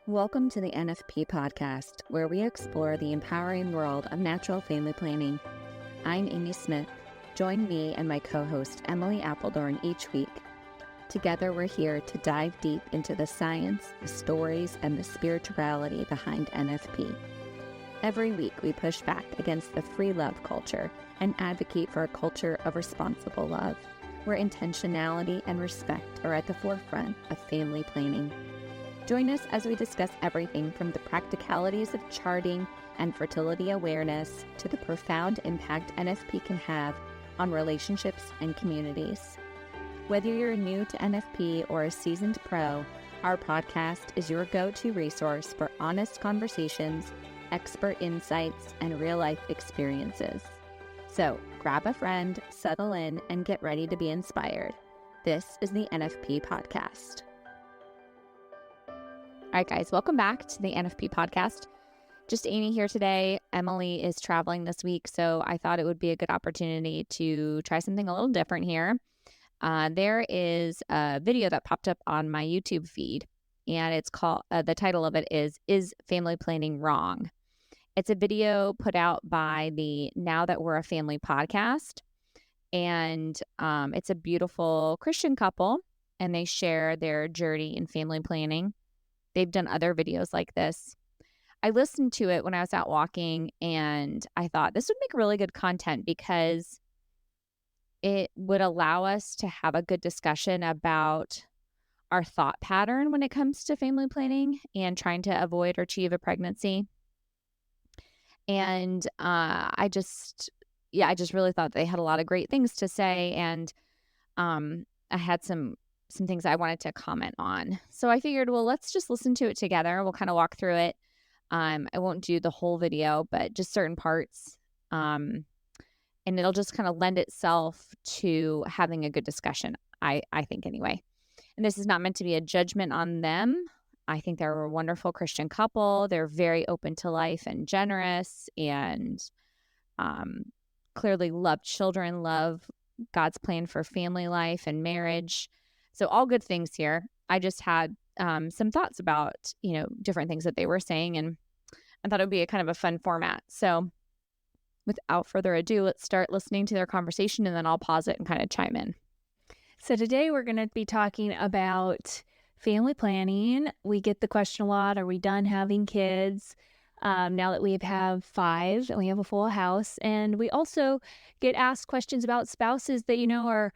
Welcome to the NFP Podcast, where we explore the empowering world of natural family planning. I'm Amy Smith. Join me and my co-host Emily Appledorn each week. Together, we're here to dive deep into the science, the stories, and the spirituality behind NFP. Every week, we push back against the free love culture and advocate for a culture of responsible love, where intentionality and respect are at the forefront of family planning. Join us as we discuss everything from the practicalities of charting and fertility awareness to the profound impact NFP can have on relationships and communities. Whether you're new to NFP or a seasoned pro, our podcast is your go-to resource for honest conversations, expert insights, and real-life experiences. So grab a friend, settle in, and get ready to be inspired. This is the NFP Podcast. All right, guys, welcome back to the NFP Podcast. Just Amy here today. Emily is traveling this week, so I thought it would be a good opportunity to try something a little different here. There is a video that popped up on my YouTube feed, and it's called, the title of it is Family Planning Wrong? It's a video put out by the Now That We're a Family podcast, and it's a beautiful Christian couple, and they share their journey in family planning. They've done other videos like this. I listened to it when I was out walking, and I thought this would make really good content because it would allow us to have a good discussion about our thought pattern when it comes to family planning and trying to avoid or achieve a pregnancy. And I just really thought they had a lot of great things to say, and I had some things I wanted to comment on. So I figured, well, let's just listen to it together. We'll kind of walk through it. I won't do the whole video, but just certain parts. And it'll just kind of lend itself to having a good discussion, I think anyway. And this is not meant to be a judgment on them. I think they're a wonderful Christian couple. They're very open to life and generous, and clearly love children, love God's plan for family life and marriage. So all good things here. I just had some thoughts about, different things that they were saying, and I thought it would be a kind of a fun format. So without further ado, let's start listening to their conversation, and then I'll pause it and kind of chime in. So today we're going to be talking about family planning. We get the question a lot, are we done having kids? Now that we have 5 and we have a full house. And we also get asked questions about spouses that,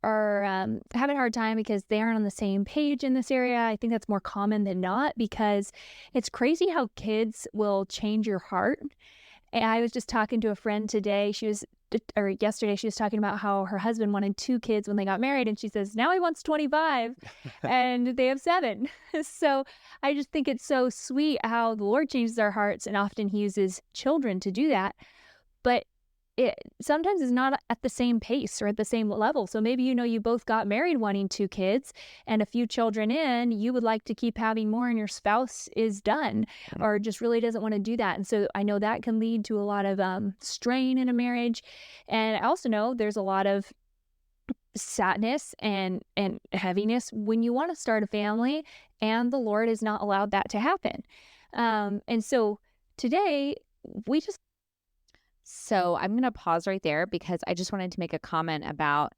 are having a hard time because they aren't on the same page in this area. I think that's more common than not, because it's crazy how kids will change your heart. And I was just talking to a friend today. Yesterday, she was talking about how her husband wanted 2 kids when they got married. And she says, now he wants 25 and they have 7. So I just think it's so sweet how the Lord changes our hearts, and often he uses children to do that. But it sometimes is not at the same pace or at the same level. So maybe, you both got married wanting 2 kids, and a few children in, you would like to keep having more, and your spouse is done or just really doesn't want to do that. And so I know that can lead to a lot of strain in a marriage. And I also know there's a lot of sadness and heaviness when you want to start a family, and the Lord has not allowed that to happen. And so today So I'm going to pause right there because I just wanted to make a comment about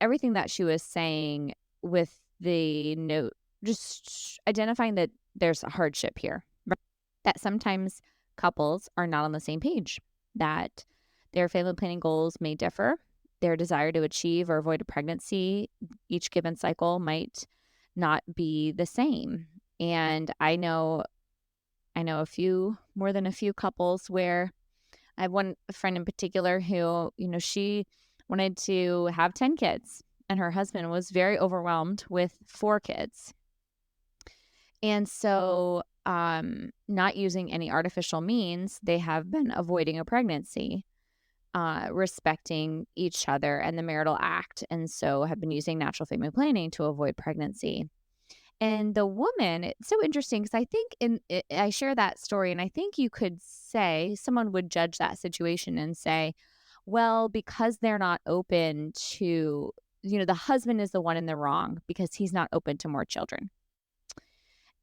everything that she was saying with the note, just identifying that there's a hardship here, right? That sometimes couples are not on the same page, that their family planning goals may differ, their desire to achieve or avoid a pregnancy each given cycle might not be the same. And I know more than a few couples where I have one friend in particular who, she wanted to have 10 kids, and her husband was very overwhelmed with 4 kids. And so, not using any artificial means, they have been avoiding a pregnancy, respecting each other and the marital act, and so have been using natural family planning to avoid pregnancy. And the woman, it's so interesting because I think I share that story, and I think you could say, someone would judge that situation and say, well, because they're not open to, the husband is the one in the wrong because he's not open to more children.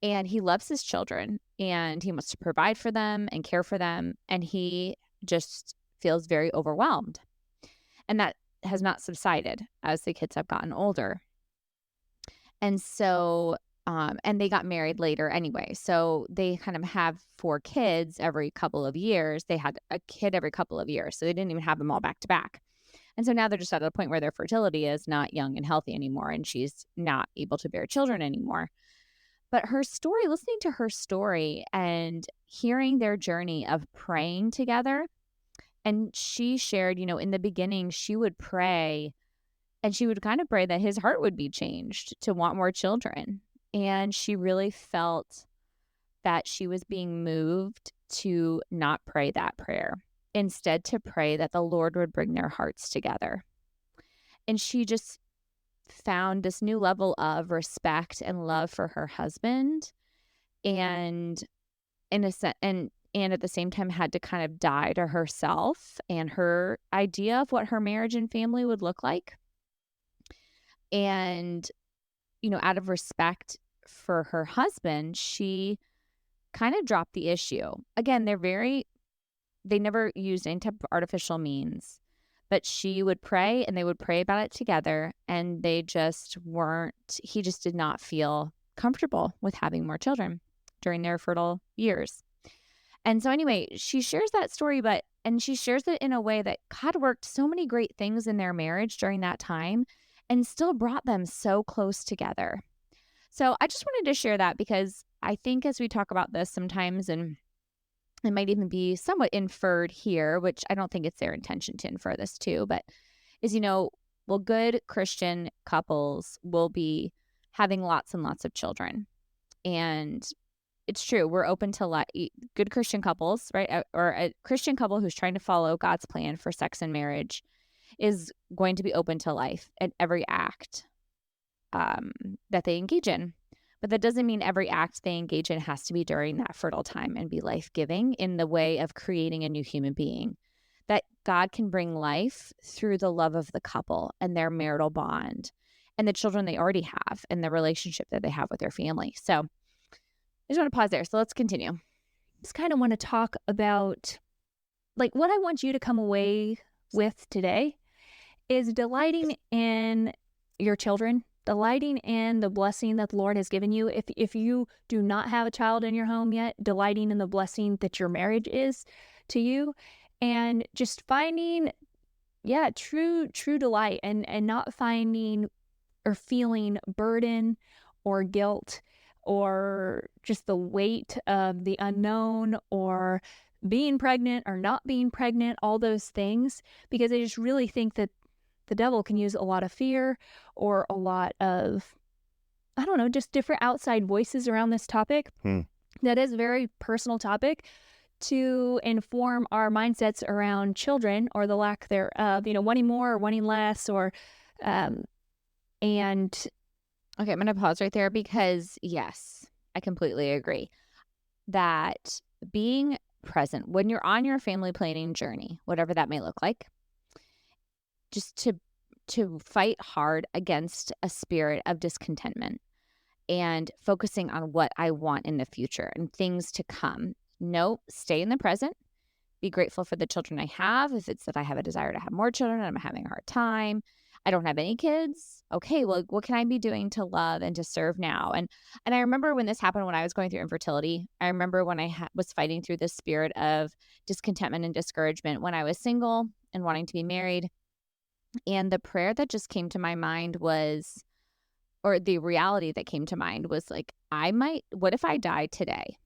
And he loves his children and he wants to provide for them and care for them. And he just feels very overwhelmed. And that has not subsided as the kids have gotten older. And so, and they got married later anyway. So they kind of have 4 kids every couple of years. They had a kid every couple of years. So they didn't even have them all back to back. And so now they're just at a point where their fertility is not young and healthy anymore. And she's not able to bear children anymore. But her story, listening to her story and hearing their journey of praying together, and she shared, in the beginning, she would pray and she would kind of pray that his heart would be changed to want more children. And she really felt that she was being moved to not pray that prayer, instead to pray that the Lord would bring their hearts together. And she just found this new level of respect and love for her husband, and and at the same time had to kind of die to herself and her idea of what her marriage and family would look like. And out of respect for her husband, she kind of dropped the issue. Again, they never used any type of artificial means. But she would pray and they would pray about it together, and he just did not feel comfortable with having more children during their fertile years. And so anyway, she shares that story, and she shares it in a way that God worked so many great things in their marriage during that time and still brought them so close together. So I just wanted to share that because I think as we talk about this sometimes, and it might even be somewhat inferred here, which I don't think it's their intention to infer this too, but is, good Christian couples will be having lots and lots of children. And it's true. We're open to good Christian couples, right? Or a Christian couple who's trying to follow God's plan for sex and marriage is going to be open to life at every act that they engage in. But that doesn't mean every act they engage in has to be during that fertile time and be life-giving in the way of creating a new human being. That God can bring life through the love of the couple and their marital bond and the children they already have and the relationship that they have with their family. So I just want to pause there. So let's continue. Just kind of want to talk about what I want you to come away with today is delighting in your children, delighting in the blessing that the Lord has given you. If you do not have a child in your home yet, delighting in the blessing that your marriage is to you, and just finding, true delight and not finding or feeling burden or guilt or just the weight of the unknown or being pregnant or not being pregnant, all those things, because I just really think that the devil can use a lot of fear or a lot of, just different outside voices around this topic. That is a very personal topic to inform our mindsets around children or the lack thereof, wanting more or wanting less and okay, I'm going to pause right there because yes, I completely agree that being present when you're on your family planning journey, whatever that may look like, just to fight hard against a spirit of discontentment and focusing on what I want in the future and things to come. No, stay in the present. Be grateful for the children I have. If it's that I have a desire to have more children and I'm having a hard time, I don't have any kids. Okay, well, what can I be doing to love and to serve now? And I remember when this happened when I was going through infertility. I remember when I was fighting through this spirit of discontentment and discouragement when I was single and wanting to be married. And the prayer that just came to my mind was, or the reality that came to mind was what if I die today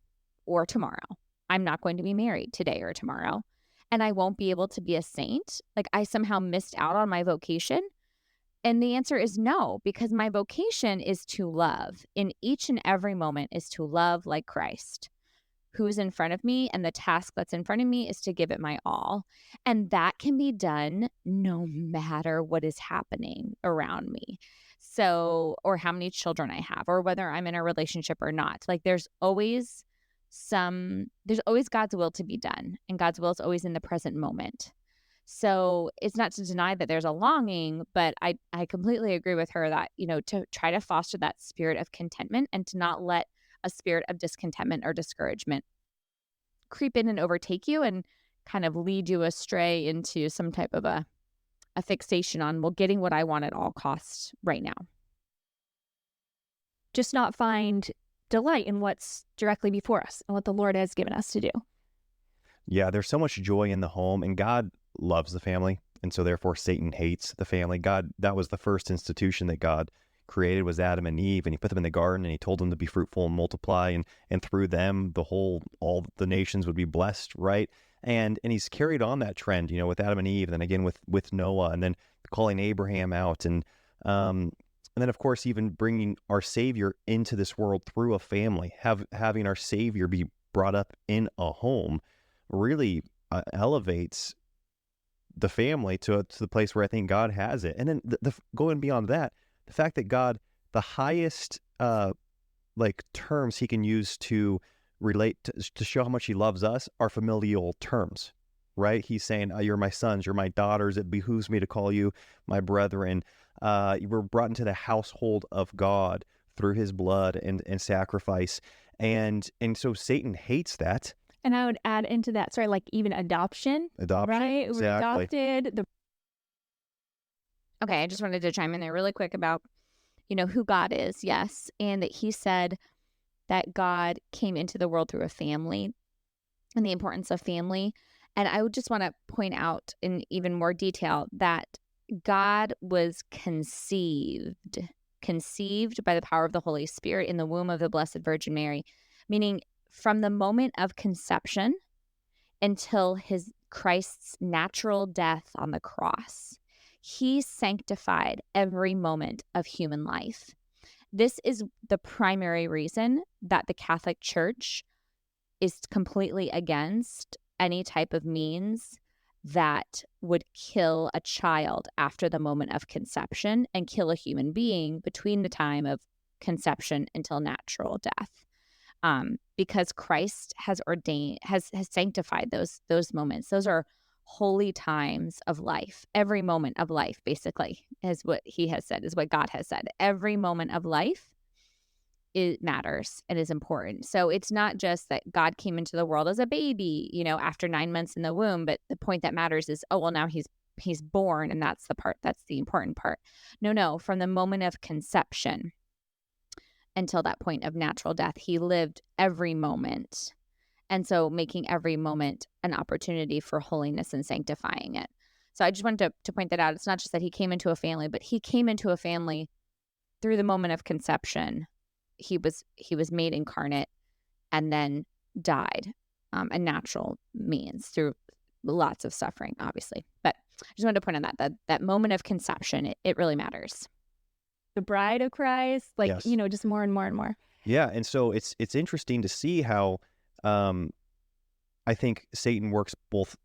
or tomorrow? I'm not going to be married today or tomorrow, and I won't be able to be a saint. I somehow missed out on my vocation. And the answer is no, because my vocation is to love. In each and every moment is to love like Christ, who is in front of me, and the task that's in front of me is to give it my all. And that can be done no matter what is happening around me. So, or how many children I have, or whether I'm in a relationship or not. There's always God's will to be done, and God's will is always in the present moment. So it's not to deny that there's a longing, but I completely agree with her that, to try to foster that spirit of contentment and to not let a spirit of discontentment or discouragement creep in and overtake you and kind of lead you astray into some type of a fixation on, well, getting what I want at all costs right now. Just not find delight in what's directly before us and what the Lord has given us to do. Yeah, there's so much joy in the home, and God loves the family, and so therefore Satan hates the family. God, that was the first institution that God created, was Adam and Eve, and he put them in the garden, and he told them to be fruitful and multiply, and through them all the nations would be blessed, right? And he's carried on that trend, with Adam and Eve, and then again with Noah, and then calling Abraham out, and then of course even bringing our Savior into this world through a family, having our Savior be brought up in a home really elevates the family to the place where I think God has it. And then going beyond that, the fact that God, the highest terms he can use to relate to show how much he loves us are familial terms, right? He's saying, you're my sons, you're my daughters, it behooves me to call you my brethren. You were brought into the household of God through his blood and sacrifice. And so Satan hates that. And I would add into that, even adoption. Right? Exactly. We're adopted. Okay, I just wanted to chime in there really quick about, who God is, yes. And that he said that God came into the world through a family and the importance of family. And I would just want to point out in even more detail that God was conceived by the power of the Holy Spirit in the womb of the Blessed Virgin Mary, meaning from the moment of conception until Christ's natural death on the cross, he sanctified every moment of human life. This is the primary reason that the Catholic Church is completely against any type of means that would kill a child after the moment of conception and kill a human being between the time of conception until natural death. Because Christ has sanctified those moments. Those are holy times of life. Every moment of life, basically, is what he has said, is what God has said. Every moment of life, it matters and is important. So it's not just that God came into the world as a baby, after 9 months in the womb, but the point that matters is, now he's born, and that's the important part. No, from the moment of conception until that point of natural death, he lived every moment. And so making every moment an opportunity for holiness and sanctifying it. So I just wanted to point that out. It's not just that he came into a family, but he came into a family through the moment of conception. He was made incarnate and then died, a natural means through lots of suffering, obviously. But I just wanted to point on that moment of conception, it really matters. The bride of Christ, Yes. Just more and more and more. Yeah, and so it's interesting to see how I think Satan works both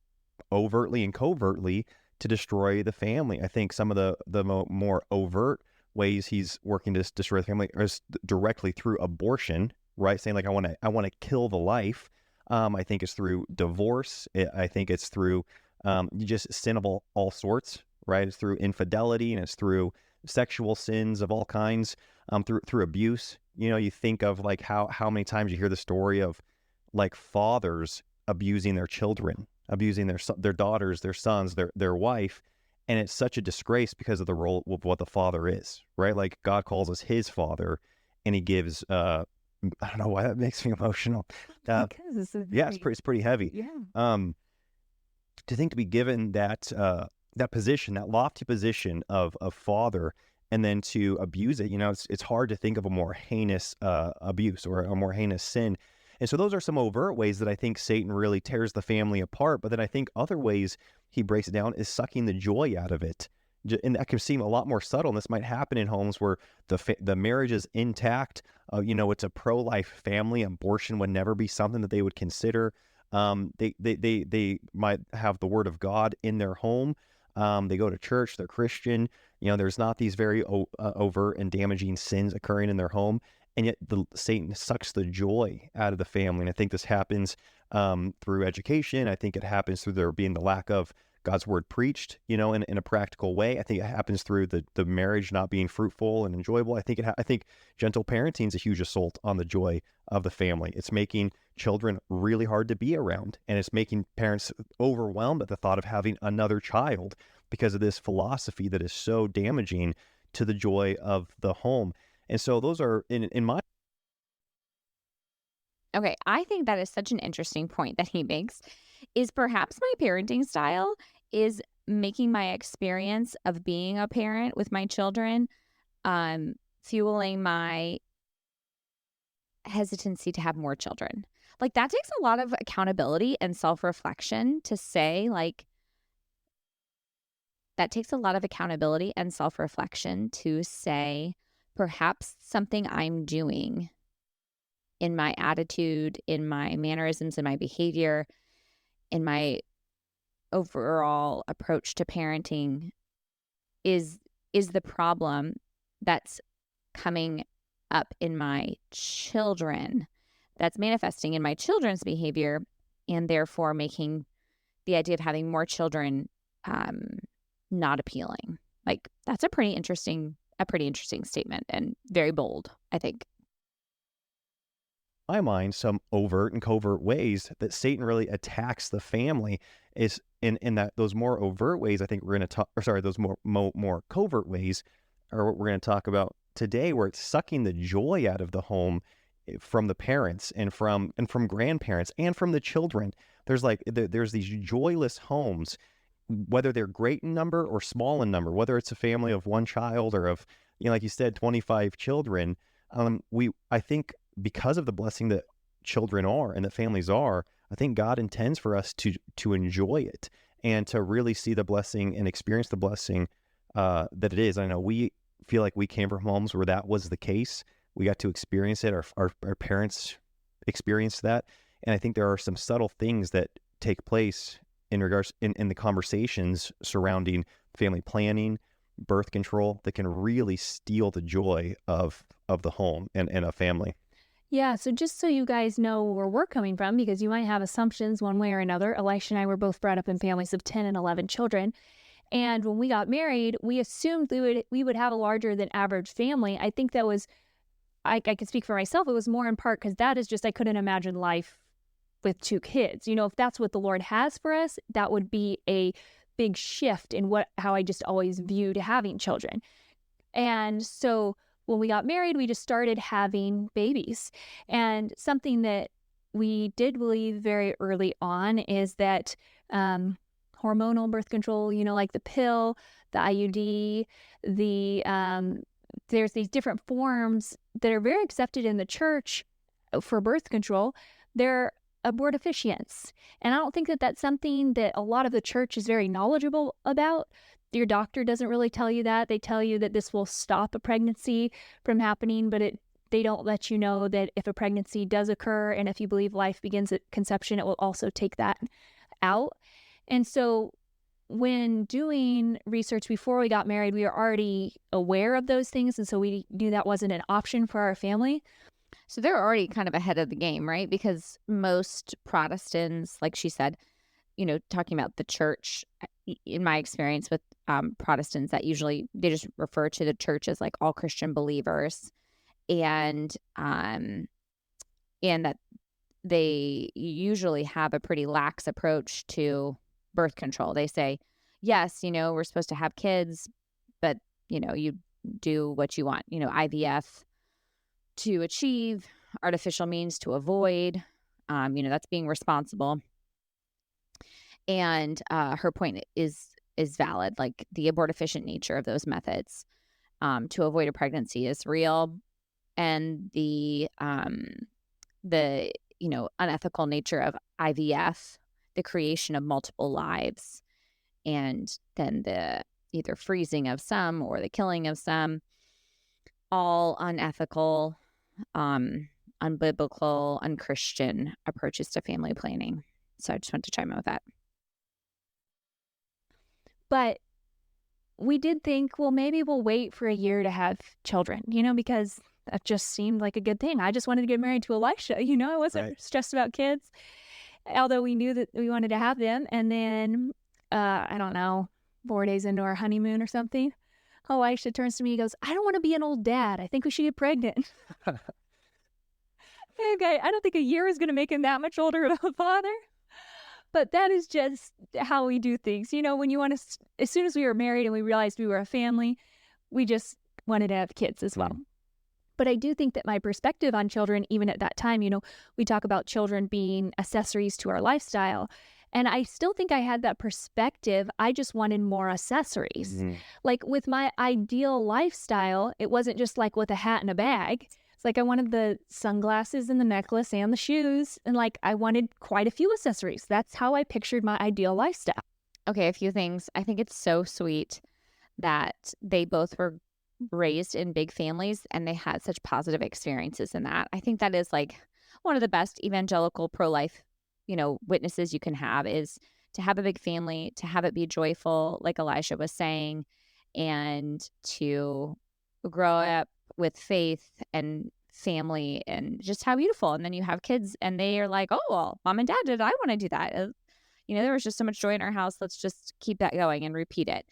overtly and covertly to destroy the family. I think some of the more overt ways he's working to destroy the family is directly through abortion, right? Saying I want to kill the life. I think it's through divorce. I think it's through just sin of all sorts, right? It's through infidelity, and it's through sexual sins of all kinds, through abuse. You think of how many times you hear the story of fathers abusing their children, abusing their daughters, their sons, their wife. And it's such a disgrace because of the role of what the father is, right? God calls us his father, and he gives, I don't know why that makes me emotional. Because it's pretty heavy. Yeah. To think to be given that position, that lofty position of father, and then to abuse it, it's hard to think of a more heinous abuse or a more heinous sin. And so those are some overt ways that I think Satan really tears the family apart. But then I think other ways he breaks it down is sucking the joy out of it. And that can seem a lot more subtle. And this might happen in homes where the marriage is intact. It's a pro-life family. Abortion would never be something that they would consider. They might have the word of God in their home. They go to church. They're Christian. There's not these very overt and damaging sins occurring in their home. And yet Satan sucks the joy out of the family. And I think this happens through education. I think it happens through there being the lack of God's word preached, in a practical way. I think it happens through the marriage not being fruitful and enjoyable. I think gentle parenting is a huge assault on the joy of the family. It's making children really hard to be around, and it's making parents overwhelmed at the thought of having another child because of this philosophy that is so damaging to the joy of the home. And so those are in my... Okay, I think that is such an interesting point that he makes, is perhaps my parenting style is making my experience of being a parent with my children, fueling my hesitancy to have more children. Like, that takes a lot of accountability and self-reflection to say, like, perhaps something I'm doing in my attitude, in my mannerisms, in my behavior, in my overall approach to parenting is the problem that's coming up in my children, that's manifesting in my children's behavior, and therefore making the idea of having more children not appealing. Like, that's a pretty interesting statement, and very bold, I think. My mind, some overt and covert ways that Satan really attacks the family is in that those more overt ways. I think we're going to talk, or sorry, those more covert ways are what we're going to talk about today, where it's sucking the joy out of the home from the parents and from grandparents and from the children. There's these joyless homes, whether they're great in number or small in number, whether it's a family of one child or of, like you said, 25 children. I think because of the blessing that children are and that families are, I think God intends for us to enjoy it and to really see the blessing and experience the blessing that it is. I know we feel like we came from homes where that was the case. We got to experience it. Our parents experienced that. And I think there are some subtle things that take place in regards in the conversations surrounding family planning, birth control, that can really steal the joy of the home and a family. Yeah, so just so you guys know where we're coming from, because you might have assumptions one way or another. Elisha and I were both brought up in families of 10 and 11 children. And when we got married, we assumed we would have a larger than average family. I think that was, I can speak for myself, it was more in part because that is just, I couldn't imagine life with 2 kids. If that's what the Lord has for us, that would be a big shift in how I just always viewed having children. And so when we got married, we just started having babies. And something that we did believe very early on is that hormonal birth control, like the pill, the IUD, there's these different forms that are very accepted in the church for birth control. They're abortifacients. And I don't think that that's something that a lot of the church is very knowledgeable about. Your doctor doesn't really tell you that. They tell you that this will stop a pregnancy from happening, but they don't let you know that if a pregnancy does occur and if you believe life begins at conception, it will also take that out. And so when doing research before we got married, we were already aware of those things. And so we knew that wasn't an option for our family. So they're already kind of ahead of the game, right? Because most Protestants, like she said, talking about the church, in my experience with Protestants, that usually they just refer to the church as like all Christian believers, and that they usually have a pretty lax approach to birth control. They say, yes, we're supposed to have kids, but you do what you want, IVF to achieve, artificial means to avoid, that's being responsible. And her point is valid. Like, the abortifacient nature of those methods to avoid a pregnancy is real, and the unethical nature of IVF, the creation of multiple lives, and then the either freezing of some or the killing of some, all unethical, unbiblical, unchristian approaches to family planning. So I just want to chime in with that. But we did think, well, maybe we'll wait for a year to have children, because that just seemed like a good thing. I just wanted to get married to Elisha, I wasn't stressed about kids, although we knew that we wanted to have them. And then I don't know, 4 days into our honeymoon or something. Elisha turns to me and goes, I don't want to be an old dad. I think we should get pregnant. Okay, I don't think a year is going to make him that much older of a father. But that is just how we do things. You know, when you want to, as soon as we were married and we realized we were a family, we just wanted to have kids as well. But I do think that my perspective on children, even at that time, you know, we talk about children being accessories to our lifestyle. And I still think I had that perspective. I just wanted more accessories. Like with my ideal lifestyle, it wasn't just like with a hat and a bag. It's like I wanted the sunglasses and the necklace and the shoes. And like I wanted quite a few accessories. That's how I pictured my ideal lifestyle. Okay, a few things. I think it's so sweet that they both were raised in big families and they had such positive experiences in that. I think that is like one of the best evangelical pro-life, you know, witnesses you can have is to have a big family, to have it be joyful, like Elisha was saying, and to grow up with faith and family and just how beautiful. And then you have kids and they are like, oh, well, mom and dad did. I want to do that. You know, there was just so much joy in our house. Let's just keep that going and repeat it.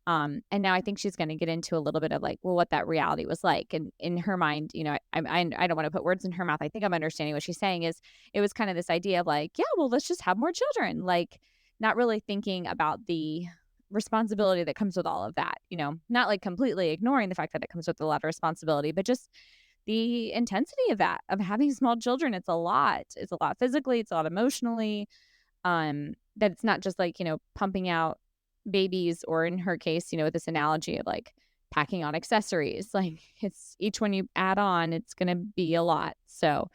And now I think she's going to get into a little bit of like, well, what that reality was like. And in her mind, you know, I don't want to put words in her mouth. I think I'm understanding what she's saying is it was kind of this idea of like, yeah, well, let's just have more children. Like not really thinking about the responsibility that comes with all of that, you know, not like completely ignoring the fact that it comes with a lot of responsibility, but just the intensity of that, of having small children. It's a lot physically, it's a lot emotionally, that it's not just like, you know, pumping out babies, or in her case, you know, with this analogy of like packing on accessories, like it's each one you add on, it's going to be a lot. So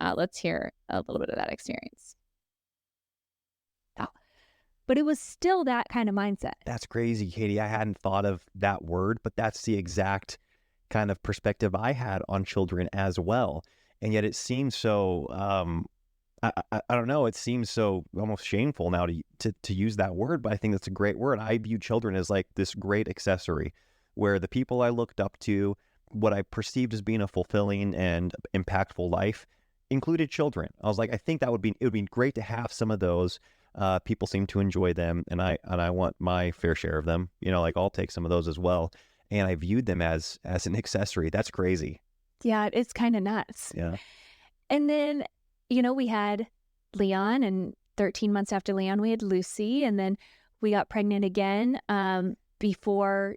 let's hear a little bit of that experience. But it was still that kind of mindset. That's crazy, Katie. I hadn't thought of that word, but that's the exact kind of perspective I had on children as well. And yet it seems so, I don't know, it seems so almost shameful now to use that word, but I think that's a great word. I view children as like this great accessory where the people I looked up to, what I perceived as being a fulfilling and impactful life included children. I was like, I think it would be great to have some of those. People seem to enjoy them, and I want my fair share of them. You know, like I'll take some of those as well. And I viewed them as an accessory. That's crazy. Yeah, it's kind of nuts. Yeah. And then, you know, we had Leon, and 13 months after Leon, we had Lucy, and then we got pregnant again before.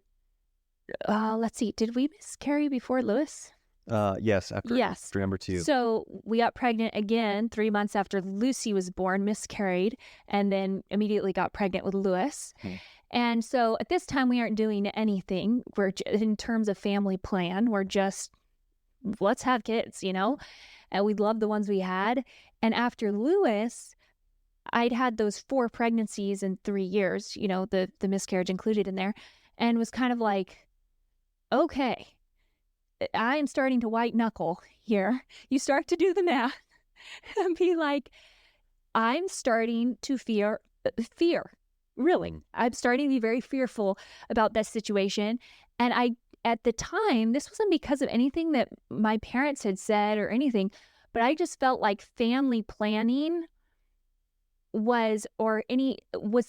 Let's see, did we miscarry before Lewis? Yes, after number 2. So we got pregnant again 3 months after Lucy was born, miscarried, and then immediately got pregnant with Lewis. And so at this time, we aren't doing anything. We're in terms of family plan. We're just, let's have kids, you know, and we love the ones we had. And after Lewis, I'd had those 4 pregnancies in 3 years, you know, the miscarriage included in there, and was kind of like, okay, I'm starting to white knuckle here. You start to do the math and be like, I'm starting to fear. Really, I'm starting to be very fearful about this situation. And at the time, this wasn't because of anything that my parents had said or anything, but I just felt like family planning was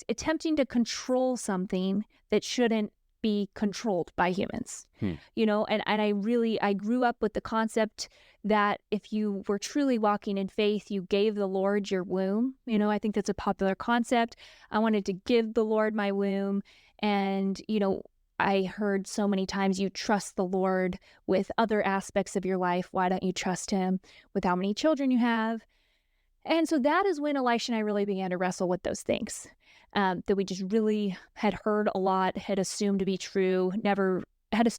attempting to control something that shouldn't be controlled by humans. You know, and I grew up with the concept that if you were truly walking in faith, you gave the Lord your womb. You know, I think that's a popular concept. I wanted to give the Lord my womb. And, you know, I heard so many times, you trust the Lord with other aspects of your life. Why don't you trust him with how many children you have? And so that is when Elisha and I really began to wrestle with those things that we just really had heard a lot, had assumed to be true, never had a...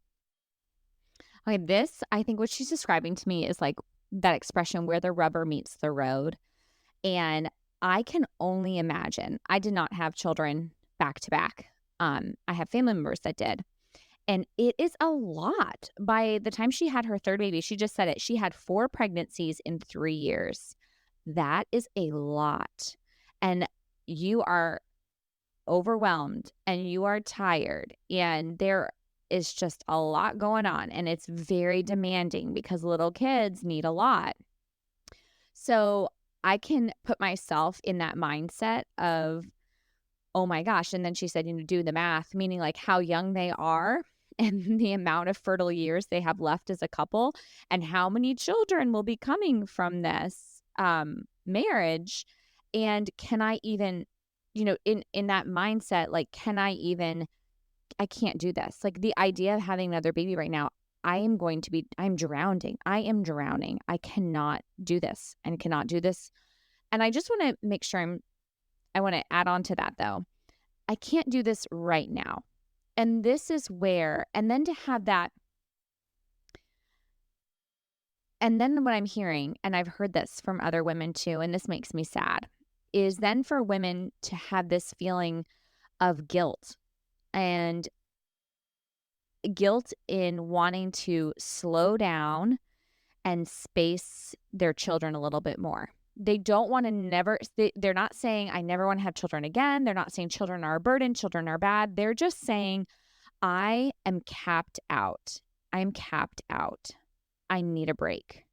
Okay, this, I think what she's describing to me is like that expression where the rubber meets the road. And I can only imagine, I did not have children back to back. I have family members that did. And it is a lot. By the time she had her 3rd baby, she just said it, she had 4 pregnancies in 3 years. That is a lot. And you are overwhelmed and you are tired, and there is just a lot going on, and it's very demanding because little kids need a lot. So I can put myself in that mindset of oh my gosh. And then she said, do the math, meaning like how young they are and the amount of fertile years they have left as a couple and how many children will be coming from this marriage. And can I even, in that mindset, like, I can't do this. Like the idea of having another baby right now, I'm drowning. I am drowning. I cannot do this and cannot do this. And I just want to make sure I want to add on to that though. I can't do this right now. And this is where, and then to have that, and then what I'm hearing, and I've heard this from other women too, and this makes me sad, is then for women to have this feeling of guilt and guilt in wanting to slow down and space their children a little bit more. They don't want to they're not saying, I never want to have children again. They're not saying children are a burden, children are bad. They're just saying, I am capped out. I'm capped out. I need a break.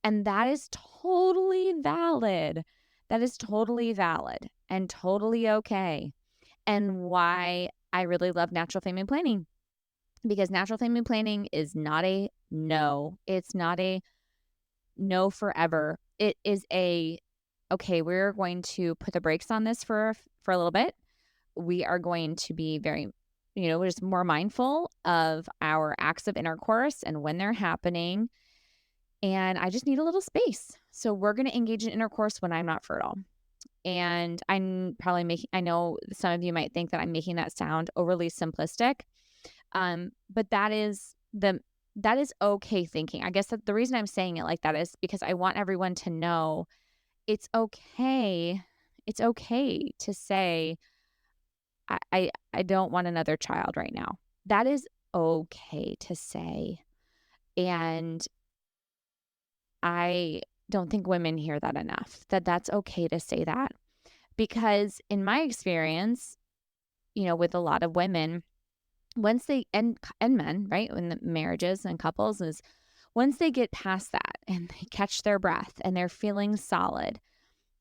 And that is totally valid. That is totally valid and totally okay. And why I really love natural family planning, because natural family planning is not a no. It's not a no forever. It is okay, we're going to put the brakes on this for a little bit. We are going to be very, just more mindful of our acts of intercourse and when they're happening. And I just need a little space. So we're going to engage in intercourse when I'm not fertile. And I'm probably I know some of you might think that I'm making that sound overly simplistic. But that is okay thinking. I guess that the reason I'm saying it like that is because I want everyone to know it's okay. It's okay to say, I don't want another child right now. That is okay to say. And I don't think women hear that enough, that's okay to say that. Because in my experience, with a lot of women, once they, and men, right, in the marriages and couples, is once they get past that and they catch their breath and they're feeling solid,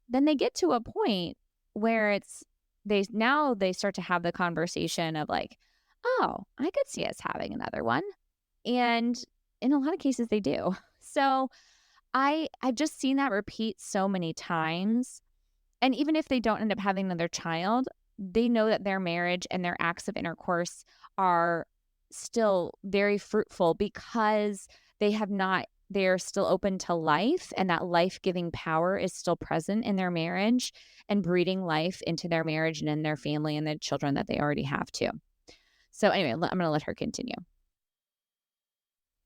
then they get to a point where they start to have the conversation of like, oh, I could see us having another one. And in a lot of cases they do. So I've just seen that repeat so many times. And even if they don't end up having another child, they know that their marriage and their acts of intercourse are still very fruitful because they're still open to life, and that life-giving power is still present in their marriage and breathing life into their marriage and in their family and the children that they already have too. So anyway, I'm going to let her continue.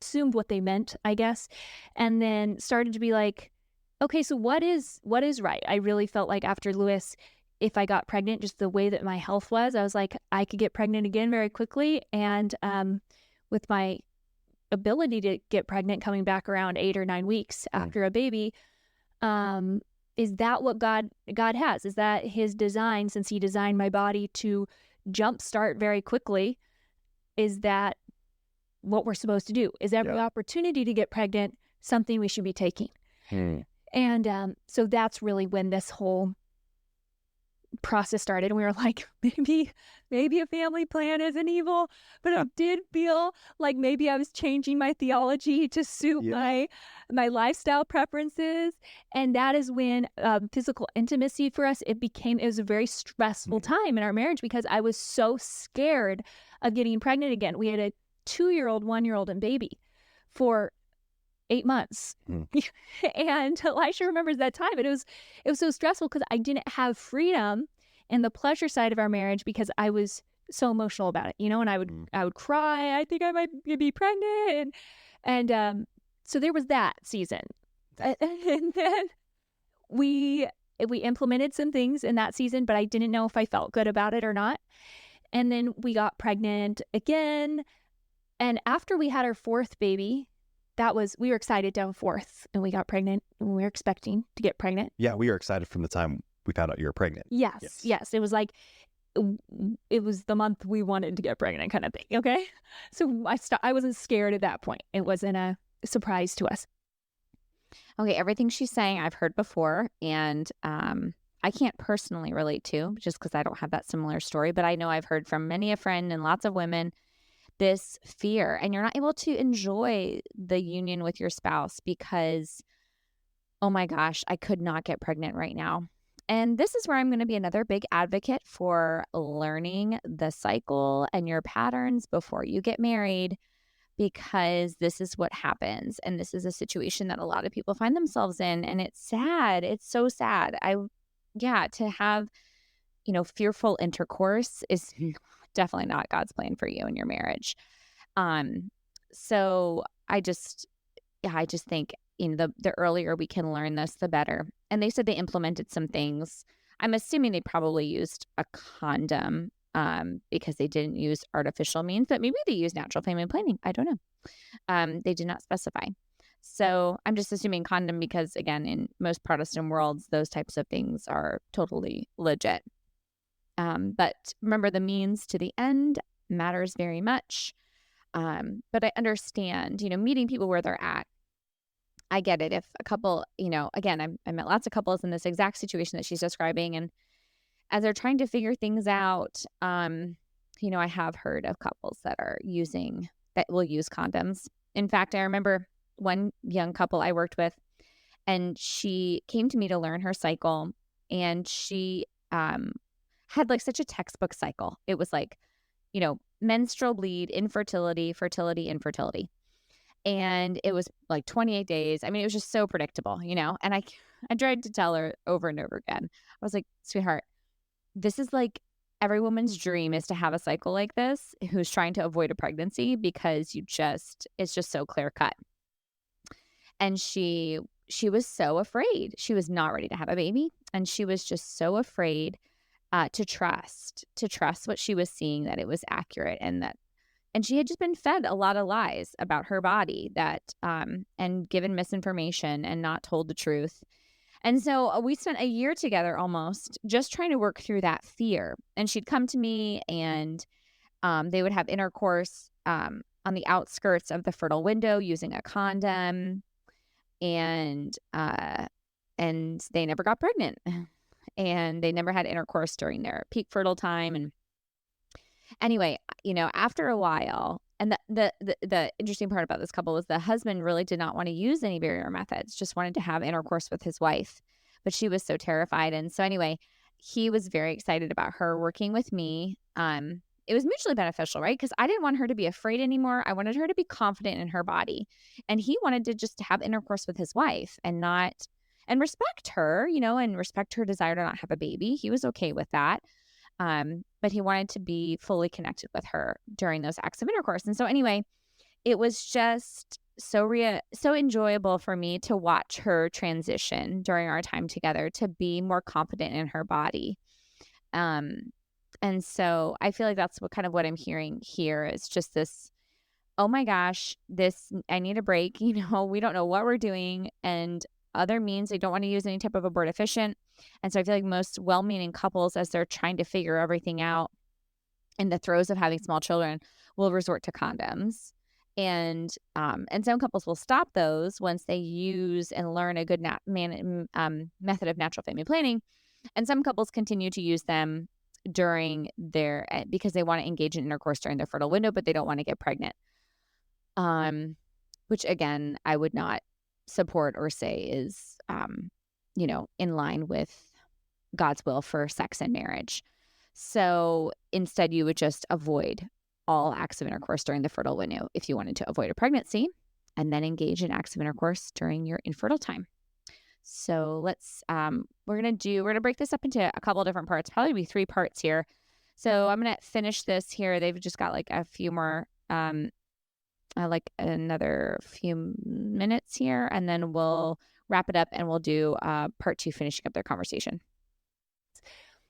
Assumed what they meant, I guess, and then started to be like, okay, so what is right? I really felt like after Lewis, if I got pregnant, just the way that my health was, I was like, I could get pregnant again very quickly. And with my ability to get pregnant coming back around 8 or 9 weeks after a baby, is that what God has? Is that his design, since he designed my body to jumpstart very quickly? Is that what we're supposed to do? Is every opportunity to get pregnant something we should be taking? And so that's really when this whole process started. And we were like, maybe a family plan isn't evil, but it did feel like maybe I was changing my theology to suit my lifestyle preferences. And that is when physical intimacy for us, it was a very stressful time in our marriage because I was so scared of getting pregnant again. We had a 2-year-old, 1-year-old, and baby for 8 months. And Elisha remembers that time. And it was so stressful because I didn't have freedom in the pleasure side of our marriage because I was so emotional about it, and I would cry. I think I might be pregnant. And so there was that season. And then we implemented some things in that season, but I didn't know if I felt good about it or not. And then we got pregnant again. And after we had our 4th baby, we were excited to have a 4th, and we got pregnant, and we were expecting to get pregnant. Yeah, we were excited from the time we found out you were pregnant. Yes. It was like, it was the month we wanted to get pregnant kind of thing, okay? So I wasn't scared at that point. It wasn't a surprise to us. Okay, everything she's saying I've heard before, and I can't personally relate to, just because I don't have that similar story, but I know I've heard from many a friend and lots of women this fear, and you're not able to enjoy the union with your spouse because, oh my gosh, I could not get pregnant right now. And this is where I'm going to be another big advocate for learning the cycle and your patterns before you get married, because this is what happens. And this is a situation that a lot of people find themselves in. And it's sad. It's so sad. To have, fearful intercourse is definitely not God's plan for you and your marriage. So I just think, the earlier we can learn this, the better. And they said they implemented some things. I'm assuming they probably used a condom because they didn't use artificial means, but maybe they used natural family planning. I don't know. They did not specify. So I'm just assuming condom because, again, in most Protestant worlds, those types of things are totally legit. But remember, the means to the end matters very much. But I understand, meeting people where they're at. I get it. If a couple, again, I met lots of couples in this exact situation that she's describing. And as they're trying to figure things out, I have heard of couples that will use condoms. In fact, I remember one young couple I worked with, and she came to me to learn her cycle, and she had like such a textbook cycle. It was like, menstrual bleed, infertility, fertility, infertility. And it was like 28 days. I mean, it was just so predictable, and I tried to tell her over and over again. I was like, sweetheart, this is like every woman's dream is to have a cycle like this who's trying to avoid a pregnancy, because it's just so clear cut. And she was so afraid. She was not ready to have a baby. And she was just so afraid to trust what she was seeing, that it was accurate, and she had just been fed a lot of lies about her body and given misinformation and not told the truth. And so we spent a year together almost just trying to work through that fear. And she'd come to me, and they would have intercourse on the outskirts of the fertile window using a condom, and they never got pregnant, and they never had intercourse during their peak fertile time. And anyway, after a while, and the interesting part about this couple was the husband really did not want to use any barrier methods, just wanted to have intercourse with his wife, but she was so terrified. And so anyway, he was very excited about her working with me. It was mutually beneficial, right? Because I didn't want her to be afraid anymore. I wanted her to be confident in her body. And he wanted to just have intercourse with his wife and respect her, and respect her desire to not have a baby. He was okay with that. But he wanted to be fully connected with her during those acts of intercourse. And so anyway, it was just so enjoyable for me to watch her transition during our time together to be more confident in her body. And so I feel like that's what I'm hearing here is just this, oh my gosh, I need a break. We don't know what we're doing, and other means they don't want to use any type of abortifacient. And so I feel like most well-meaning couples, as they're trying to figure everything out in the throes of having small children, will resort to condoms. And some couples will stop those once they use and learn a good method of natural family planning. And some couples continue to use them during because they want to engage in intercourse during their fertile window, but they don't want to get pregnant. Which again, I would not support or say is, in line with God's will for sex and marriage. So instead, you would just avoid all acts of intercourse during the fertile window if you wanted to avoid a pregnancy, and then engage in acts of intercourse during your infertile time. So we're going to break this up into a couple of different parts, probably be 3 parts here. So I'm going to finish this here. They've just got like a few more, like another few minutes here, and then we'll wrap it up and we'll do part 2, finishing up their conversation.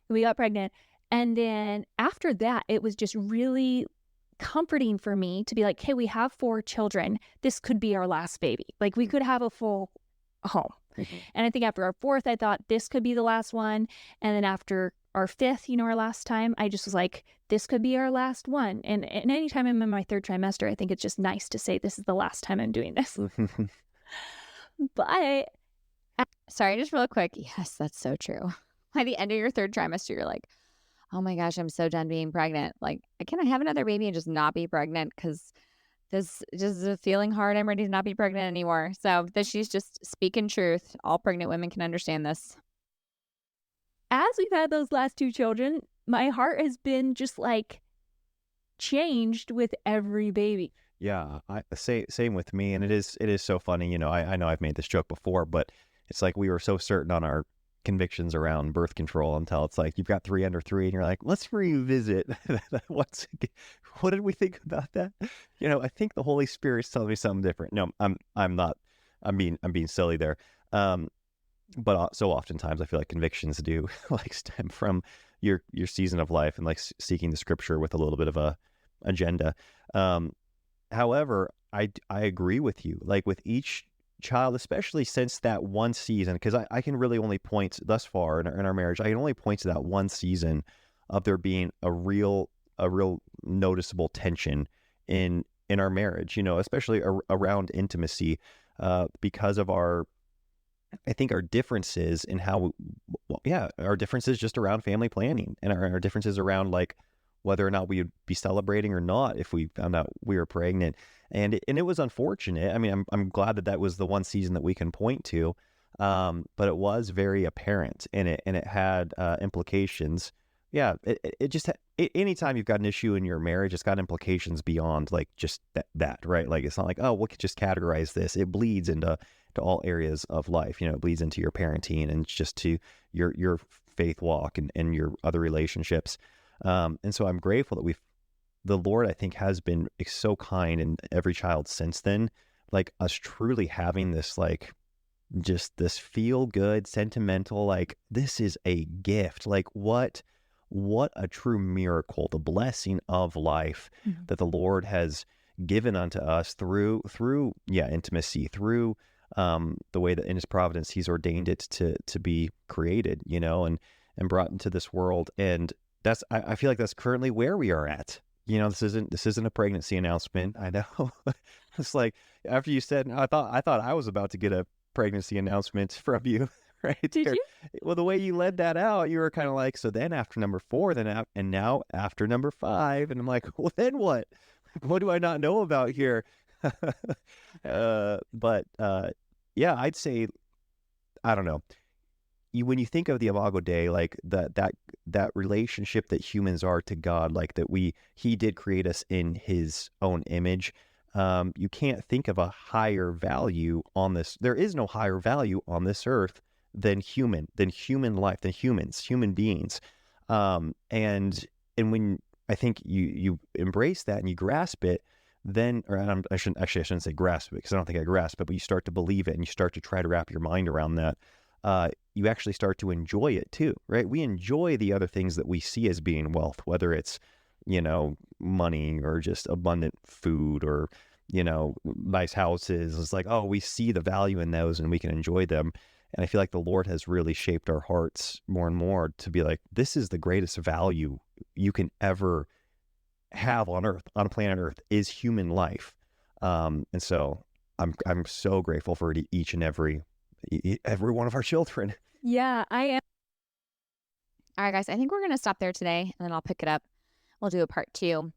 We got pregnant. And then after that, it was just really comforting for me to be like, hey, we have 4 children. This could be our last baby. Like, we could have a full home. Mm-hmm. And I think after our 4th, I thought this could be the last one. And then after our 5th, our last time, I just was like, this could be our last one. And anytime I'm in my 3rd trimester, I think it's just nice to say this is the last time I'm doing this. But sorry, just real quick. Yes, that's so true. by the end of your third trimester, you're like, oh my gosh, I'm so done being pregnant. Like, can I have another baby and just not be pregnant? Because this just is feeling hard. I'm ready to not be pregnant anymore. So that she's just speaking truth. All pregnant women can understand this. As we've had those last 2 children, my heart has been just like changed with every baby. Yeah, same with me, and it is so funny. You know, I know I've made this joke before, but it's like we were so certain on our convictions around birth control until it's like you've got 3 under 3, and you're like, let's revisit what did we think about that? You know, I think the Holy Spirit's telling me something different. No, I'm not. I'm being silly there. But so oftentimes I feel like convictions do like stem from your season of life and like seeking the Scripture with a little bit of a agenda. However, I agree with you. Like with each child, especially since that one season, because I can really only point thus far in our marriage. I can only point to that one season of there being a real noticeable tension in our marriage. You know, especially around intimacy, because of our differences in how, our differences just around family planning and our differences around like whether or not we would be celebrating or not if we found out we were pregnant. And it was unfortunate. I mean, I'm glad that was the one season that we can point to, but it was very apparent and it had implications. Yeah, it just anytime you've got an issue in your marriage, it's got implications beyond like just that, right? Like it's not like, oh, we could just categorize this. It bleeds into all areas of life. You know, it bleeds into your parenting and just to your faith walk and your other relationships. And so I'm grateful that the Lord, I think, has been so kind in every child since then, like us truly having this, like, just this feel good, sentimental, like this is a gift. Like what a true miracle, the blessing of life that the Lord has given unto us through intimacy, through the way that in His providence He's ordained it to be created, you know, and brought into this world. And that's, I feel like that's currently where we are at. You know, this isn't a pregnancy announcement. I know. It's like after you said, I thought I was about to get a pregnancy announcement from you, right? Did you? Well, the way you led that out, you were kind of like, so then after number 4, and now after number 5, and I'm like, well, then what? What do I not know about here? But I'd say, I don't know. When you think of the Imago Dei, like that relationship that humans are to God, like that He did create us in His own image. You can't think of a higher value on this. There is no higher value on this earth than human life, than human beings. And when I think you embrace that and you grasp it, then, or I shouldn't say grasp it, because I don't think I grasp it, but you start to believe it and you start to try to wrap your mind around that. You actually start to enjoy it too, right? We enjoy the other things that we see as being wealth, whether it's, you know, money or just abundant food or, you know, nice houses. It's like, oh, we see the value in those and we can enjoy them. And I feel like the Lord has really shaped our hearts more and more to be like, this is the greatest value you can ever have on earth, on planet Earth, is human life. And so I'm so grateful for each and every one of our children. Yeah, I am. All right, guys, I think we're going to stop there today, and then I'll pick it up. We'll do a part 2.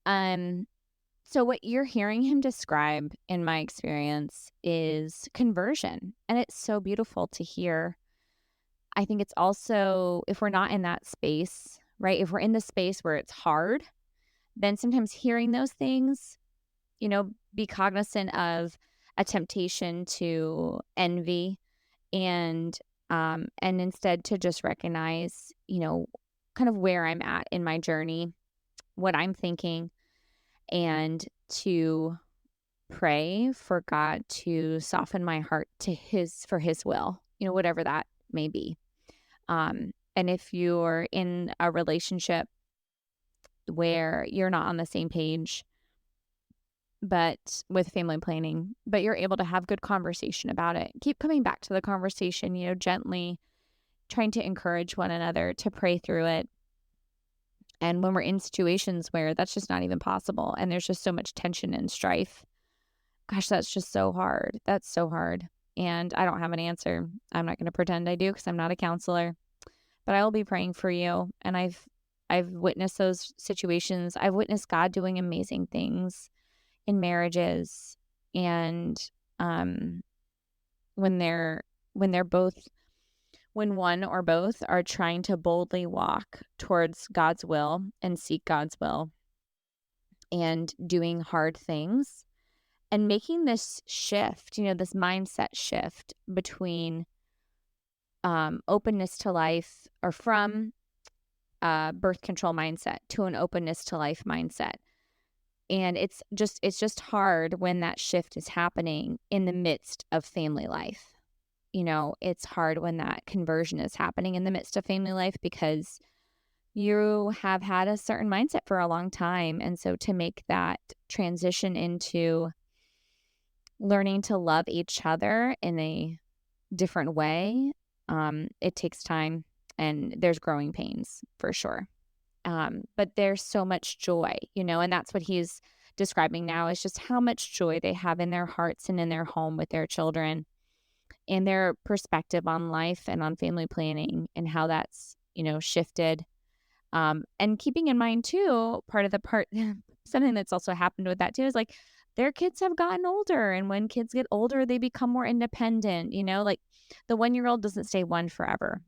So what you're hearing him describe, in my experience, is conversion, and it's so beautiful to hear. I think it's also, if we're not in that space, right, if we're in the space where it's hard, then sometimes hearing those things, you know, be cognizant of a temptation to envy and instead to just recognize, you know, kind of where I'm at in my journey, what I'm thinking, and to pray for God to soften my heart for His will, you know, whatever that may be. And if you're in a relationship where you're not on the same page, but with family planning, but you're able to have good conversation about it, keep coming back to the conversation, you know, gently trying to encourage one another to pray through it. And when we're in situations where that's just not even possible and there's just so much tension and strife, gosh, that's just so hard. That's so hard. And I don't have an answer. I'm not going to pretend I do because I'm not a counselor. but I will be praying for you. And I've witnessed those situations. I've witnessed God doing amazing things in marriages. And when one or both are trying to boldly walk towards God's will and seek God's will and doing hard things and making this shift, this mindset shift between openness to life, or from birth control mindset to an openness to life mindset. And it's just hard when that shift is happening in the midst of family life. It's hard when that conversion is happening in the midst of family life because you have had a certain mindset for a long time. And so to make that transition into learning to love each other in a different way, it takes time, and there's growing pains for sure. But there's so much joy, and that's what he's describing now, is just how much joy they have in their hearts and in their home with their children, and their perspective on life and on family planning, and how that's, shifted. And keeping in mind too, something that's also happened with that too is like their kids have gotten older, and when kids get older, they become more independent, like the 1-year-old doesn't stay 1 forever.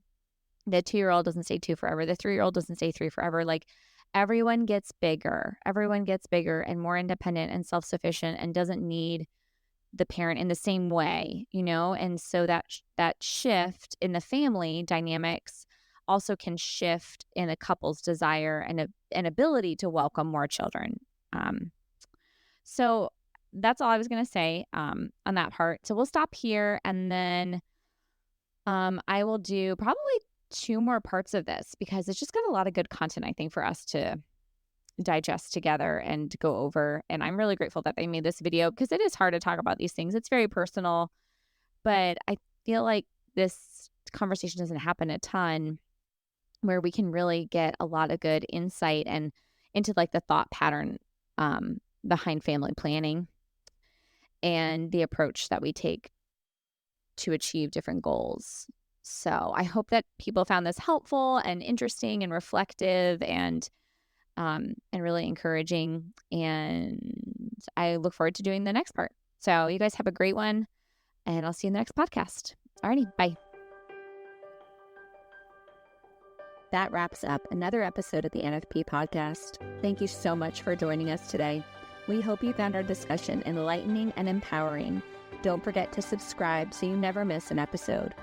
The 2-year-old doesn't stay 2 forever. The 3-year-old doesn't stay 3 forever. Like everyone gets bigger and more independent and self-sufficient and doesn't need the parent in the same way, and so that shift in the family dynamics also can shift in a couple's desire and an ability to welcome more children. So that's all I was going to say on that part. So we'll stop here, and then I will do probably 2 more parts of this because it's just got a lot of good content, I think, for us to digest together and go over. And I'm really grateful that they made this video because it is hard to talk about these things. It's very personal, but I feel like this conversation doesn't happen a ton where we can really get a lot of good insight and into like the thought pattern behind family planning and the approach that we take to achieve different goals. So I hope that people found this helpful and interesting and reflective and really encouraging. And I look forward to doing the next part. So you guys have a great one, and I'll see you in the next podcast. Alrighty, bye. That wraps up another episode of the NFP Podcast. Thank you so much for joining us today. We hope you found our discussion enlightening and empowering. Don't forget to subscribe so you never miss an episode.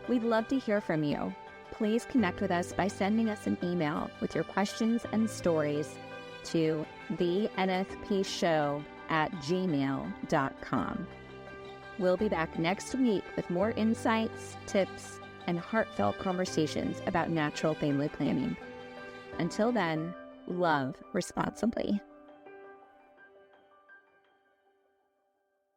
We'd love to hear from you. Please connect with us by sending us an email with your questions and stories to thenfpshow@gmail.com. We'll be back next week with more insights, tips, and heartfelt conversations about natural family planning. Until then, love responsibly.